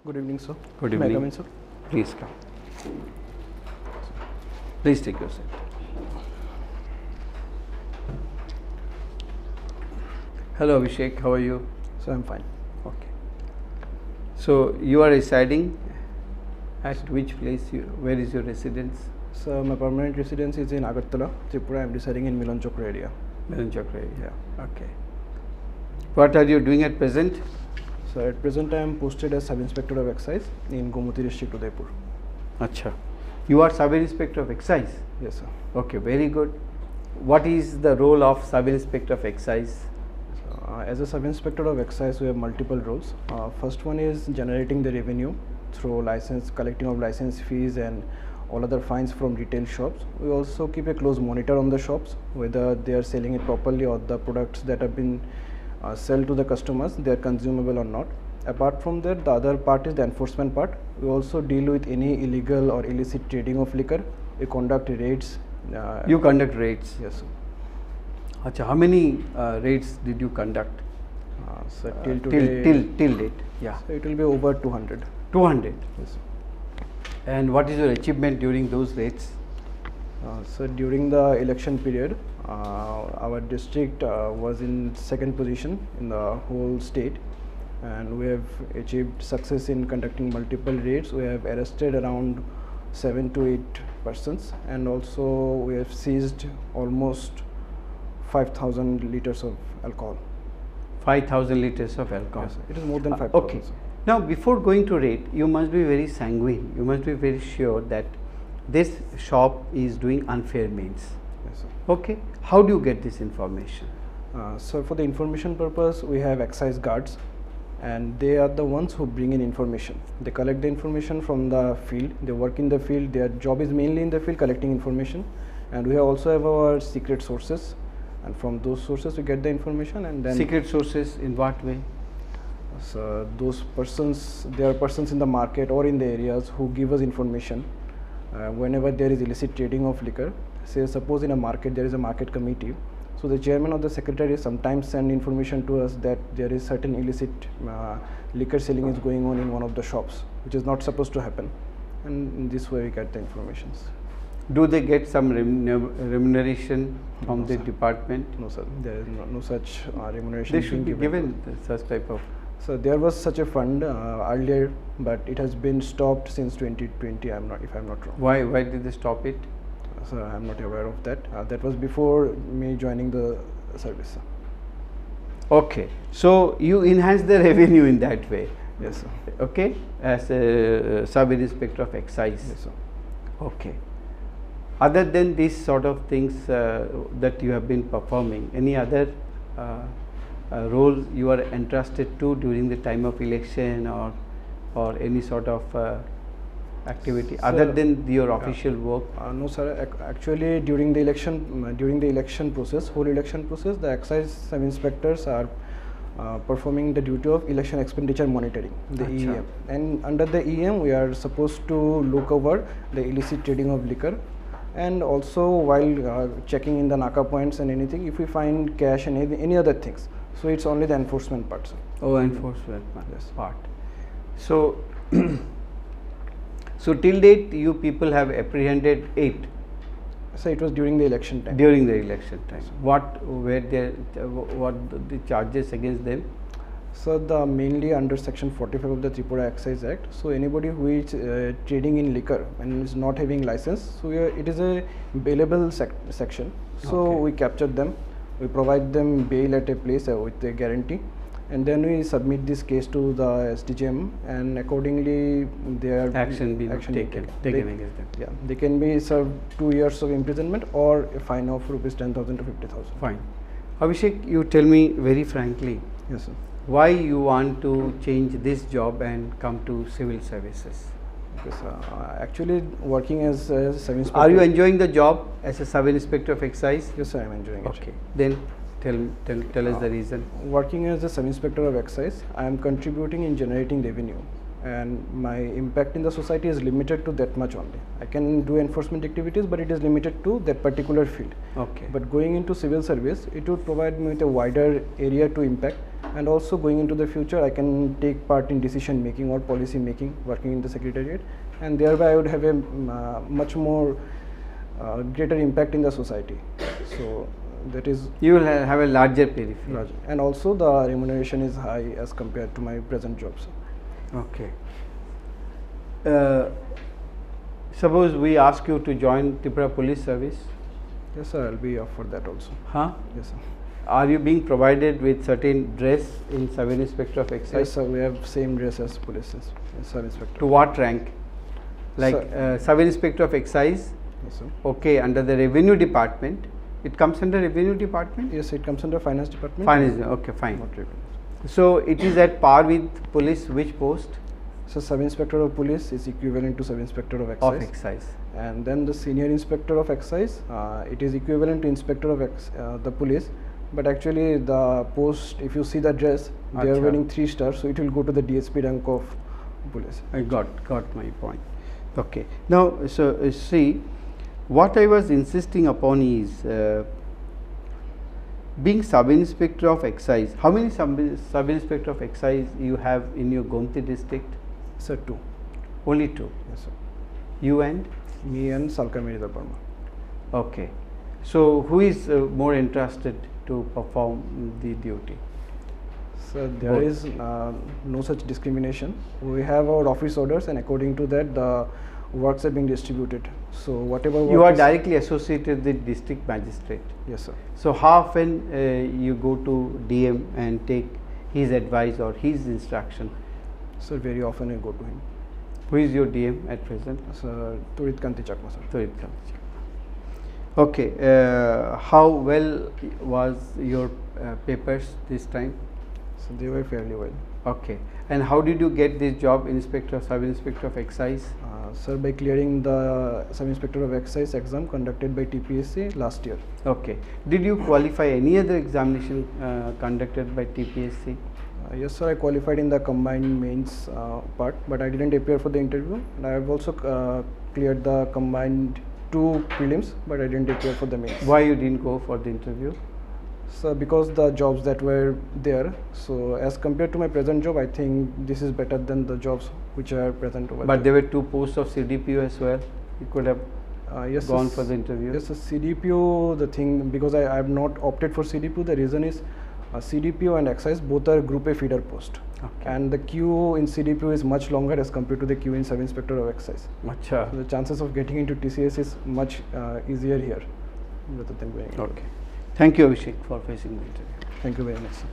Good evening, sir. Good May I evening. come in, sir? Please come. Please take your seat. Hello Abhishek, how are you? So I'm fine. Okay. So you are residing at which place? Where is your residence? So my permanent residence is in Agartala, Tripura. I'm residing in Milan Chokra area. Milan Chakra. Yeah. Okay. What are you doing at present? So at present I am posted as Sub Inspector of Excise in Gomati district, Udaipur. Acha. You are Sub Inspector of Excise? Yes, sir. Okay, very good. What is the role of Sub Inspector of Excise? As a Sub Inspector of Excise, we have multiple roles. First one is generating the revenue through collecting of license fees and all other fines from retail shops. We also keep a close monitor on the shops, whether they are selling it properly or the products that have been sold to the customers, they are consumable or not. Apart from that, the other part is the enforcement part. We also deal with any illegal or illicit trading of liquor. We conduct raids. You conduct raids? Yes, sir. Acha, how many raids did you conduct? So till today, till date? Yeah. So it will be over 200. 200. Yes. And what is your achievement during those raids? So during the election period, our district was in second position in the whole state, and we have achieved success in conducting multiple raids. We have arrested around 7 to 8 persons, and also we have seized almost 5,000 liters of alcohol. 5,000 liters of alcohol. Yes, it is more than 5,000. Okay. Now, before going to raid, you must be very sanguine. You must be very sure that this shop is doing unfair means. Yes, sir. Okay. How do you get this information? So for the information purpose, we have excise guards, and they are the ones who bring in information. They collect the information from the field. They work in the field. Their job is mainly in the field collecting information, and we also have our secret sources, and from those sources we get the information. And then Secret sources in what way? so those persons, there are persons in the market or in the areas who give us information whenever there is illicit trading of liquor. Say suppose in a market there is a market committee, so the chairman or the secretary sometimes send information to us that there is certain illicit liquor selling is going on in one of the shops, which is not supposed to happen, and in this way we get the informations. Do they get some remuneration from the department? No, sir, there is no such remuneration. They should be being given such type of. So there was such a fund earlier, but it has been stopped since 2020. If I'm not wrong. Why did they stop it? So I'm not aware of that. That was before me joining the service, sir. Okay. So you enhance the revenue in that way. Yes, sir. Okay. As a Sub Inspector of Excise. Yes, sir. Okay. Other than these sort of things that you have been performing, any other role you are entrusted to during the time of election or any sort of activity other than your official work? No, sir. Actually, during the election process, whole election process, the excise sub inspectors are performing the duty of election expenditure monitoring, the Achha. EM. And under the EM, we are supposed to look over the illicit trading of liquor. And also while checking in the Naka points and anything, if we find cash and any other things, so it's only the enforcement part, sir. Oh, enforcement Yes. part. So, so till date, you people have apprehended 8 So it was during the election time. during the election time. What were the charges against them? So the mainly under section 45 of the Tripura Excise Act. So anybody who is trading in liquor and is not having license, so it is a bailable section. So Okay. we captured them, we provide them bail at a place with a guarantee, and then we submit this case to the SDGM, and accordingly their Action be taken They- against them. Yeah, they can be served 2 years of imprisonment or a fine of rupees 10,000 to 50,000. Fine. Abhishek, you tell me very frankly, Yes, sir. why you want to change this job and come to civil services? Because actually working as a sub inspector. Are you enjoying the job as a Sub Inspector of Excise? Yes, sir, I am enjoying it. Okay. Then tell us the reason. Working as a sub inspector of excise, I am contributing in generating revenue, and my impact in the society is limited to that much only. I can do enforcement activities, but it is limited to that particular field. Okay. But going into civil service, it would provide me with a wider area to impact, and also going into the future I can take part in decision making or policy making working in the secretariat, and thereby I would have a much more greater impact in the society. So that is You will have a larger periphery. large, and also the remuneration is high as compared to my present jobs. Okay. Suppose we ask you to join Tripura Police Service. Yes sir, I'll be up for that also. Huh? Yes sir. Are you being provided with certain dress in Sub Inspector of Excise? Yes sir, we have same dress as police sub inspector. To what rank? Like Sub Inspector of Excise, Yes sir. okay, under the Revenue Department. It comes under Revenue Department? Yes, it comes under finance department. Finance, okay, fine. Not revenue. So it is at par with police, which post? So sub inspector of police is equivalent to sub inspector of excise. Of excise. And then the senior inspector of excise, it is equivalent to inspector of the police, but actually the post, if you see the dress, they are Acha. wearing 3 stars, so it will go to the DSP rank of police. I got my point. Okay. Now, so see, what I was insisting upon is being sub inspector of excise. How many sub inspector of excise you have in your Gomti district? Sir, 2. Only 2. Yes sir. You and? Me and Salka Mirza Parma. Okay. So who is more interested to perform the duty? So there Both. is no such discrimination. We have our office orders, and according to that the works are being distributed. So whatever You work are is- directly associated with district magistrate. Yes sir. So how often you go to DM and take his advice or his instruction? Sir, very often I go to him. Who is your DM at present? Sir, Turit Kanti Chakma sir. Turit Kanti. Okay. How well was your papers this time? So they were fairly well. Okay. And how did you get this job, inspector, sub inspector of excise? Sir, by clearing the sub inspector of excise exam conducted by TPS last year. Okay. Did you qualify any other examination conducted by TPSC? Yes sir, I qualified in the combined mains part, but I didn't appear for the interview, and I have also cleared the combined 2 prelims, but I didn't appear for the mains. Why you didn't go for the interview? So because the jobs that were there, so as compared to my present job, I think this is better than the jobs which are present over But there were 2 posts of CDPO as well. You could have yes, gone sir, for the interview. Yes, so CDPO, the thing, because I have not opted for CDPO, the reason is CDPO and excise both are group A feeder post, Okay. and the queue in CDPO is much longer as compared to the queue in sub inspector of excise. Acha. So the chances of getting into TCS is much easier here rather than going. Okay. Thank you, Abhishek, for facing the interview. Thank you very much, sir.